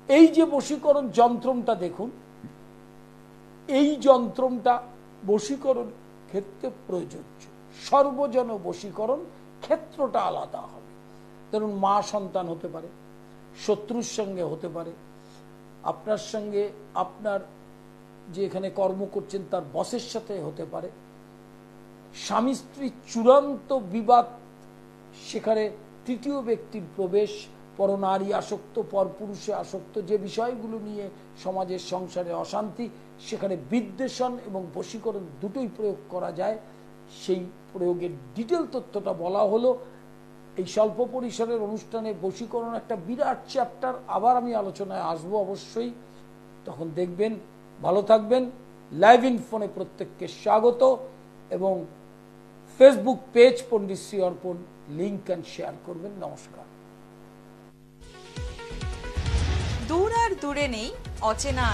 এই যে বশীকরণ যন্ত্রটা দেখুন, এই যন্ত্রটা বশীকরণ ক্ষেত্রে প্রযোজ্য। সর্বজন বশীকরণ ক্ষেত্রটা আলাদা হবে। ধরুন মা সন্তান হতে পারে, শত্রুর সঙ্গে হতে পারে, আপনার সঙ্গে আপনার যে এখানে কর্ম করছেন তার বসের সাথে হতে পারে, স্বামী স্ত্রীর চূড়ান্ত বিবাদ, সেখানে তৃতীয় ব্যক্তির প্রবেশ, পরনারী আসক্ত, পরপুরুষে আসক্ত, যে বিষয়গুলো নিয়ে সমাজের সংসারে অশান্তি, সেখানে বিদ্বেষণ এবং বশীকরণ দুটোই প্রয়োগ করা যায়। সেই প্রয়োগের ডিটেল তথ্যটা বলা হলো। এই স্বল্প পরিসরের অনুষ্ঠানে বশীকরণ একটা বিরাট চ্যাপ্টার, আবার আমি আলোচনায় আসবো অবশ্যই, তখন দেখবেন। ভালো থাকবেন। লাইভ ইন ফোনে প্রত্যেককে স্বাগত এবং ফেসবুক পেজ পণ্ডিত শ্রী অর্পণ লিংক অ্যান্ড শেয়ার করবেন। নমস্কার। দূর আর দূরে নেই অচেনা